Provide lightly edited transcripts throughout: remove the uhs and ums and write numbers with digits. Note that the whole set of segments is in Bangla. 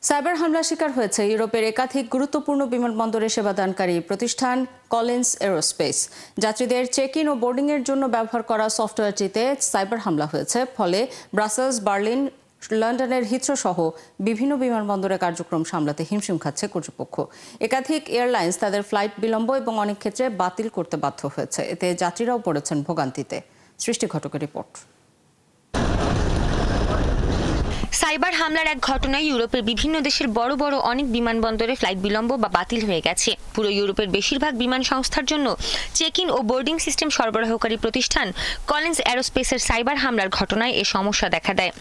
সাইবার হামলার শিকার হয়েছে ইউরোপের একাধিক গুরুত্বপূর্ণ বিমানবন্দরে সেবাদানকারী প্রতিষ্ঠান কলিন্স এরোস্পেস। যাত্রীদের চেক ইন ও বোর্ডিংয়ের জন্য ব্যবহার করা সফটওয়্যারটিতে সাইবার হামলা হয়েছে। ফলে ব্রাসেলস, বার্লিন, লন্ডনের হিথ্রো সহ বিভিন্ন বিমানবন্দরে কার্যক্রম সামলাতে হিমশিম খাচ্ছে কর্তৃপক্ষ। একাধিক এয়ারলাইন্স তাদের ফ্লাইট বিলম্ব এবং অনেক ক্ষেত্রে বাতিল করতে বাধ্য হয়েছে। এতে যাত্রীরাও পড়েছেন ভোগান্তিতে। সৃষ্টি ঘটকের রিপোর্ট। সাইবার হামলার এক ঘটনায় ইউরোপের বিভিন্ন দেশের বড় বড় অনেক বিমানবন্দরে ফ্লাইট বিলম্ব বা বাতিল হয়ে গেছে। পুরো ইউরোপের বেশিরভাগ বিমান সংস্থার জন্য চেক ইন ও বোর্ডিং সিস্টেম সরবরাহকারী প্রতিষ্ঠান কলিন্স এরোস্পেসের সাইবার হামলার ঘটনায় এ সমস্যা দেখা দেয়।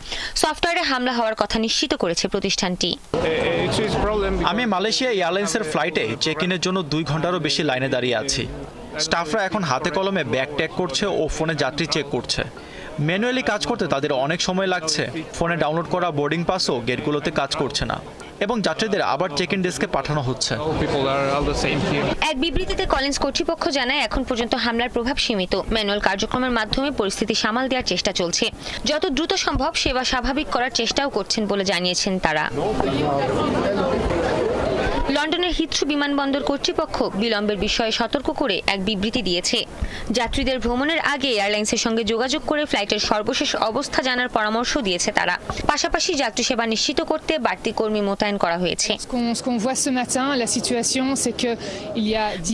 সফটওয়্যারে হামলা হওয়ার কথা নিশ্চিত করেছে প্রতিষ্ঠানটি। আমি মালয়েশিয়া এয়ারলাইন্সের ফ্লাইটে চেক ইনের জন্য 2 ঘন্টারও বেশি লাইনে দাঁড়িয়ে আছি। স্টাফরা এখন হাতে কলমে ব্যাগ ট্যাগ করছে ও ফোনে যাত্রী চেক করছে। ম্যানুয়ালি কাজ করতে তাদের অনেক সময় লাগছে। ফোনে ডাউনলোড করা বোর্ডিং পাসও গেটগুলোতে কাজ করছে না এবং যাত্রীদের আবার চেক ইন ডেস্কে পাঠানো হচ্ছে। এক বিবৃতিতে কলিন্স কর্তৃপক্ষ জানায়, এখন পর্যন্ত হামলার প্রভাব সীমিত। ম্যানুয়াল কার্যক্রমের মাধ্যমে পরিস্থিতি সামাল দেওয়ার চেষ্টা চলছে। যত দ্রুত সম্ভব সেবা স্বাভাবিক করার চেষ্টাও করছেন বলে জানিয়েছেন তারা। লন্ডনের হিথ্রো বিমানবন্দর কর্তৃপক্ষ বিলম্বের বিষয়ে সতর্ক করে এক বিবৃতি দিয়েছে। যাত্রীদের ভ্রমণের আগে এয়ারলাইন্সের সঙ্গে যোগাযোগ করে ফ্লাইটের সর্বশেষ অবস্থা জানার পরামর্শ দিয়েছে তারা। পাশাপাশি যাত্রী সেবা নিশ্চিত করতে বাড়তি কর্মী মোতায়েন করা হয়েছে।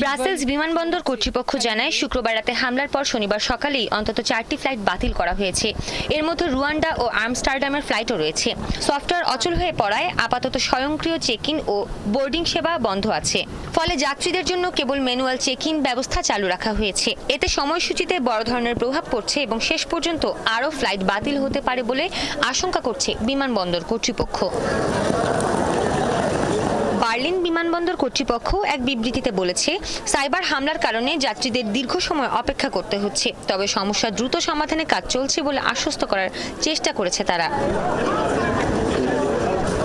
ব্রাসেলস বিমানবন্দর কর্তৃপক্ষ জানায়, শুক্রবার রাতে হামলার পর শনিবার সকালেই অন্তত 4টি ফ্লাইট বাতিল করা হয়েছে। এর মধ্যে রুয়ান্ডা ও আমস্টারডামের ফ্লাইটও রয়েছে। সফটওয়্যার অচল হয়ে পড়ায় আপাতত স্বয়ংক্রিয় চেক ইন ও বোর্ডিং সেবা বন্ধ আছে। ফলে যাত্রীদের জন্য কেবল ম্যানুয়াল চেক ইন ব্যবস্থা চালু রাখা হয়েছে। এতে সময়সূচিতে বড় ধরনের প্রভাব পড়ছে এবং শেষ পর্যন্ত আরও ফ্লাইট বাতিল হতে পারে বলে আশঙ্কা করছে বিমানবন্দর কর্তৃপক্ষ। বার্লিন বিমানবন্দর কর্তৃপক্ষ এক বিবৃতিতে বলেছে, সাইবার হামলার কারণে যাত্রীদের দীর্ঘ সময় অপেক্ষা করতে হচ্ছে। তবে সমস্যা দ্রুত সমাধানে কাজ চলছে বলে আশ্বস্ত করার চেষ্টা করেছে তারা।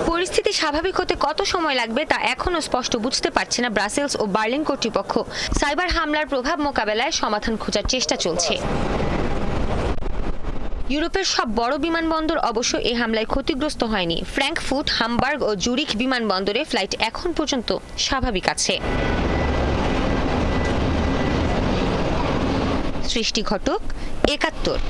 পরিস্থিতি স্বাভাবিক হতে কত সময় লাগবে তা এখনও স্পষ্ট বুঝতে পারছে না ব্রাসেলস ও বার্লিন কর্তৃপক্ষ। সাইবার হামলার প্রভাব মোকাবেলায় সমাধান খোঁজার চেষ্টা চলছে। ইউরোপের সব বড় বিমানবন্দর অবশ্য এই হামলায় ক্ষতিগ্রস্ত হয়নি। ফ্র্যাঙ্কফুর্ট, হামবার্গ ও জুরিখ বিমানবন্দরে ফ্লাইট এখন পর্যন্ত স্বাভাবিক আছে। সৃষ্টি ঘটক, ৭১।